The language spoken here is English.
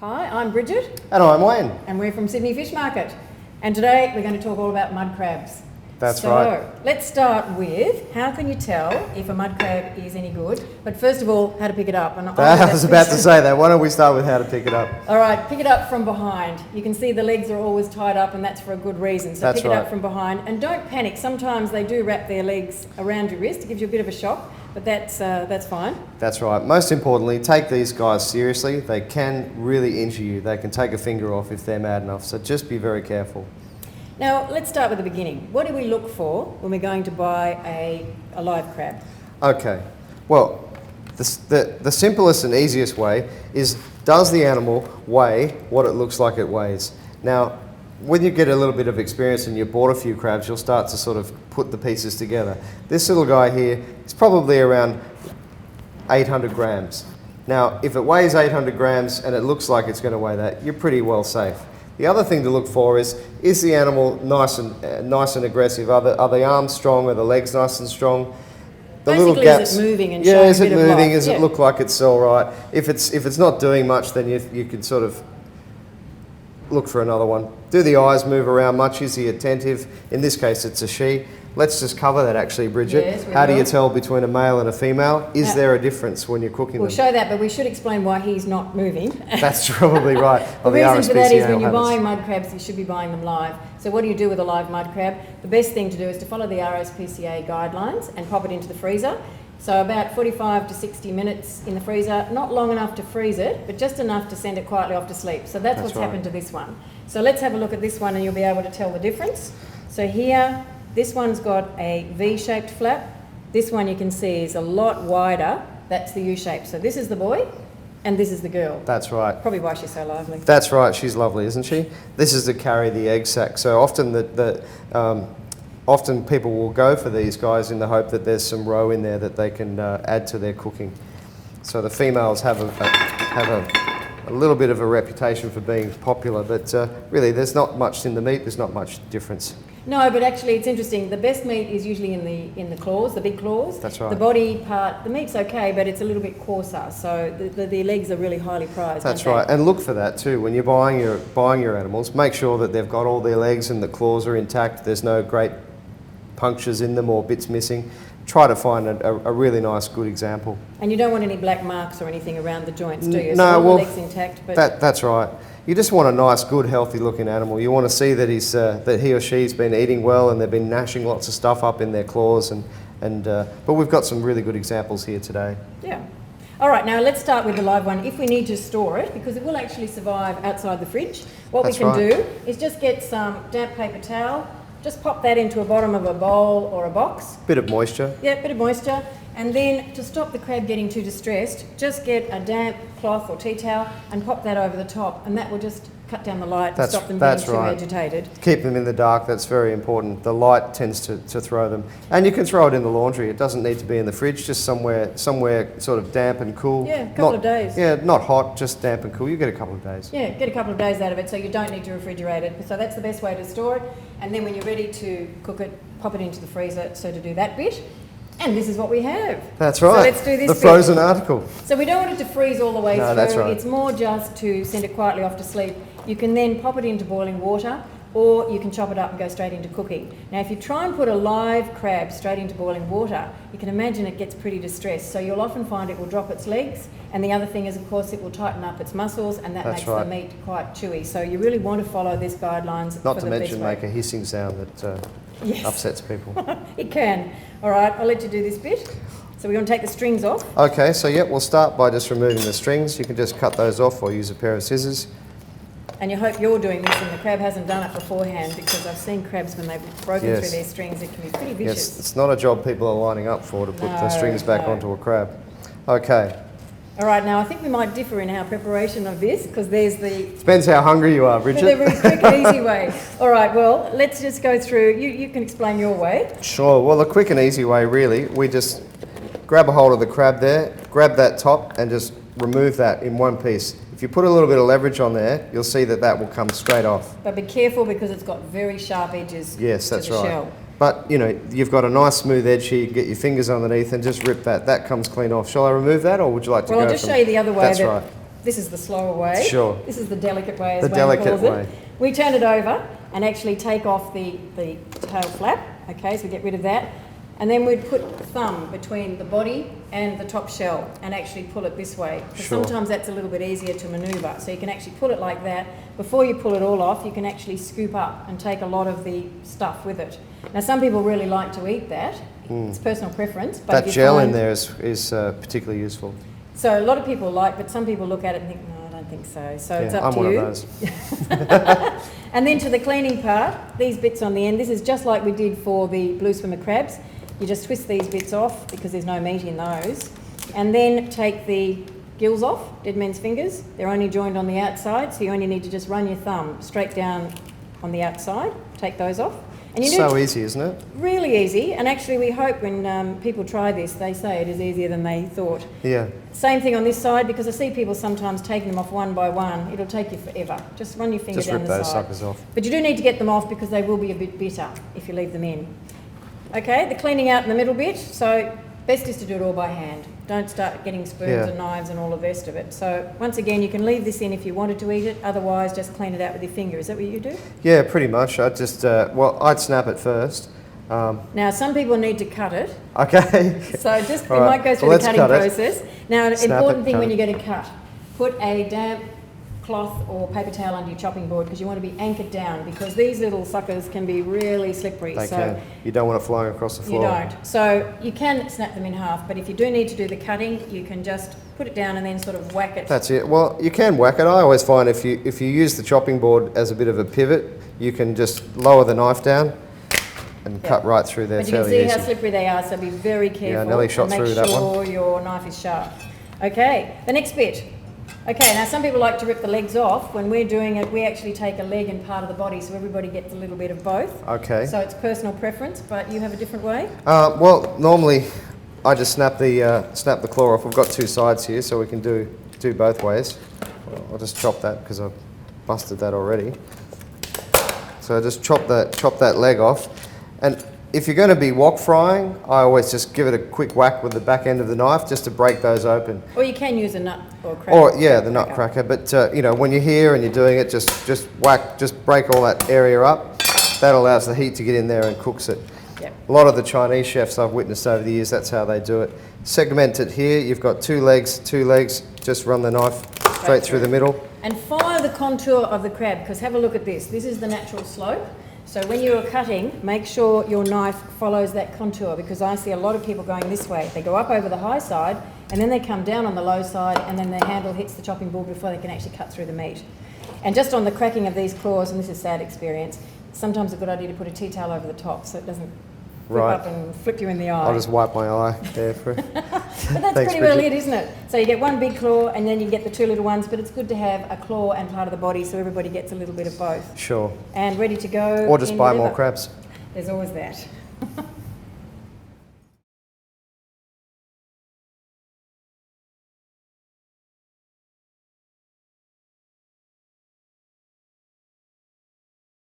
Hi, I'm Bridget. And I'm Wayne. And we're from Sydney Fish Market. And today we're going to talk all about mud crabs. That's right. So let's start with how can you tell if a mud crab is any good? But first of all, how to pick it up. And I was about to say that. Why don't we start with how to pick it up? All right, pick it up from behind. You can see the legs are always tied up, and that's for a good reason. So pick it up from behind. And don't panic. Sometimes they do wrap their legs around your wrist. It gives you a bit of a shock. But that's fine. That's right. Most importantly, take these guys seriously. They can really injure you. They can take a finger off if they're mad enough. So just be very careful. Now, let's start with the beginning. What do we look for when we're going to buy a live crab? Okay. Well, the simplest and easiest way is, does the animal weigh what it looks like it weighs? Now, when you get a little bit of experience and you've bought a few crabs, you'll start to sort of put the pieces together. This little guy here is probably around 800 grams. Now, if it weighs 800 grams and it looks like it's going to weigh that, you're pretty well safe. The other thing to look for is the animal nice and aggressive? Are the arms strong? Are the legs nice and strong? The Basically, little gaps, is it moving and yeah, showing is a it bit of moving? life? Does it look like it's all right? If it's not doing much, then you can sort of look for another one. Do the eyes move around much? Is he attentive? In this case, it's a she. Let's just cover that actually, Bridget. Yes, How do you tell between a male and a female? Is there a difference when you're cooking them? We'll show that, but we should explain why he's not moving. That's probably right. The reason for that is when you're buying mud crabs, you should be buying them live. So what do you do with a live mud crab? The best thing to do is to follow the RSPCA guidelines and pop it into the freezer. So about 45 to 60 minutes in the freezer, not long enough to freeze it, but just enough to send it quietly off to sleep. So that's what's happened to this one. So let's have a look at this one and you'll be able to tell the difference. So here, this one's got a V-shaped flap. This one you can see is a lot wider. That's the U-shape. So this is the boy and this is the girl. That's right. Probably why she's so lovely. That's right. She's lovely, isn't she? This is to carry the egg sac. So often often people will go for these guys in the hope that there's some roe in there that they can add to their cooking. So the females have a little bit of a reputation for being popular, but really there's not much in the meat, there's not much difference. No, but actually it's interesting. The best meat is usually in the claws, the big claws. That's right. The body part, the meat's okay, but it's a little bit coarser, so the legs are really highly prized. That's right, and look for that too. When you're buying your animals, make sure that they've got all their legs and the claws are intact. There's no great punctures in them or bits missing. Try to find a really nice, good example. And you don't want any black marks or anything around the joints, do you? No, so well, the legs intact. But that's right. You just want a nice, good, healthy-looking animal. You want to see that that he or she's been eating well and they've been gnashing lots of stuff up in their claws. But we've got some really good examples here today. Yeah. All right, now let's start with the live one. If we need to store it, because it will actually survive outside the fridge, what we can do is just get some damp paper towel. Just pop that into the bottom of a bowl or a box. Bit of moisture. Yeah, bit of moisture. And then to stop the crab getting too distressed, just get a damp cloth or tea towel and pop that over the top, and that will just cut down the light and stop them being too agitated. Keep them in the dark, that's very important. The light tends to throw them. And you can throw it in the laundry. It doesn't need to be in the fridge, just somewhere sort of damp and cool. Yeah, a couple of days. Yeah, not hot, just damp and cool. You get a couple of days. Yeah, get a couple of days out of it so you don't need to refrigerate it. So that's the best way to store it. And then when you're ready to cook it, pop it into the freezer, so to do that bit. And this is what we have. That's right. So let's do this the frozen article. So we don't want it to freeze all the way through. That's right. It's more just to send it quietly off to sleep. You can then pop it into boiling water, or you can chop it up and go straight into cooking. Now, if you try and put a live crab straight into boiling water, you can imagine it gets pretty distressed. So you'll often find it will drop its legs. And the other thing is, of course, it will tighten up its muscles, and that makes the meat quite chewy. So you really want to follow these guidelines. Not to mention make a hissing sound that upsets people. It can. All right, I'll let you do this bit. So we're going to take the strings off. Okay, so we'll start by just removing the strings. You can just cut those off or use a pair of scissors. And you hope you're doing this and the crab hasn't done it beforehand, because I've seen crabs when they've broken through their strings, it can be pretty vicious. Yes, it's not a job people are lining up for, to put the strings back onto a crab. Okay. All right, now I think we might differ in our preparation of this, because there's the... Depends how hungry you are, Bridget. The very quick and easy way. All right, well, let's just go through. You can explain your way. Sure. Well, the quick and easy way, really, we just grab a hold of the crab there, grab that top and just remove that in one piece. If you put a little bit of leverage on there, you'll see that will come straight off. But be careful, because it's got very sharp edges. Yes, that's to the right. shell. But, you've got a nice smooth edge here. You can get your fingers underneath and just rip that. That comes clean off. Shall I remove that, or would you like to go? Well, I'll just show you the other way. That's right. this is the slower way. Sure. This is the delicate way, as The Wayne delicate calls way. it. We turn it over and actually take off the tail flap. Okay, so we get rid of that. And then we'd put the thumb between the body and the top shell and actually pull it this way. Because Sure. sometimes that's a little bit easier to manoeuvre. So you can actually pull it like that. Before you pull it all off, you can actually scoop up and take a lot of the stuff with it. Now, some people really like to eat that. It's personal preference. But That if you gel in find- there is particularly useful. So a lot of people like, but some people look at it and think, no, I don't think so. So it's up I'm to one you. of those. And then to the cleaning part, these bits on the end, this is just like we did for the blue swimmer crabs. You just twist these bits off because there's no meat in those. And then take the gills off, dead men's fingers. They're only joined on the outside, so you only need to just run your thumb straight down on the outside, take those off. And you So easy, isn't it? really easy, and actually we hope when people try this, they say it is easier than they thought. Yeah. Same thing on this side, because I see people sometimes taking them off one by one. It'll take you forever. Just run your finger Just down rip the those side. suckers off. But you do need to get them off because they will be a bit bitter if you leave them in. Okay, the cleaning out in the middle bit, so best is to do it all by hand. Don't start getting spoons Yeah. and knives and all the rest of it. So once again, you can leave this in if you wanted to eat it, otherwise just clean it out with your finger. Is that what you do? Yeah, pretty much. I'd just, I'd snap it first. Now, some people need to cut it. Okay. So just, we All right, might go through well, the let's cutting cut it. process. Now, an Snap important it, thing cut when it. you're going to cut, put a damp cloth or paper towel under your chopping board because you want to be anchored down because these little suckers can be really slippery. They so can. You don't want it flying across the you floor. don't. So you can snap them in half, but if you do need to do the cutting, you can just put it down and then sort of whack it. That's it. Well, you can whack it. I always find if you use the chopping board as a bit of a pivot, you can just lower the knife down and cut right through there But you can fairly see easy. how slippery they are, so be very careful. Nelly shot and make through that sure one. your knife is sharp. Okay, the next bit. Okay, now some people like to rip the legs off. When we're doing it, we actually take a leg and part of the body, so everybody gets a little bit of both. Okay. So it's personal preference, but you have a different way? Well, normally I just snap the claw off. We've got two sides here, so we can do both ways. I'll just chop that because I've busted that already. So I just chop that leg off. And if you're going to be wok frying, I always just give it a quick whack with the back end of the knife just to break those open. Or you can use a nut or a cracker. Or yeah, the nut cracker. But when you're here and you're doing it, just whack, just break all that area up. That allows the heat to get in there and cooks it. Yep. A lot of the Chinese chefs I've witnessed over the years, that's how they do it. Segment it here. You've got two legs. Just run the knife straight through the middle. And follow the contour of the crab, because have a look at this. This is the natural slope. So when you're cutting, make sure your knife follows that contour, because I see a lot of people going this way. They go up over the high side, and then they come down on the low side, and then the handle hits the chopping board before they can actually cut through the meat. And just on the cracking of these claws, and this is sad experience, sometimes a good idea to put a tea towel over the top so it doesn't flip up and flip you in the eye. I'll just wipe my eye there for But that's Thanks, pretty well Bridget. it, isn't it? So you get one big claw and then you get the two little ones, but it's good to have a claw and part of the body so everybody gets a little bit of both. Sure. And ready to go. Or just in buy the more liver. crabs. There's always that.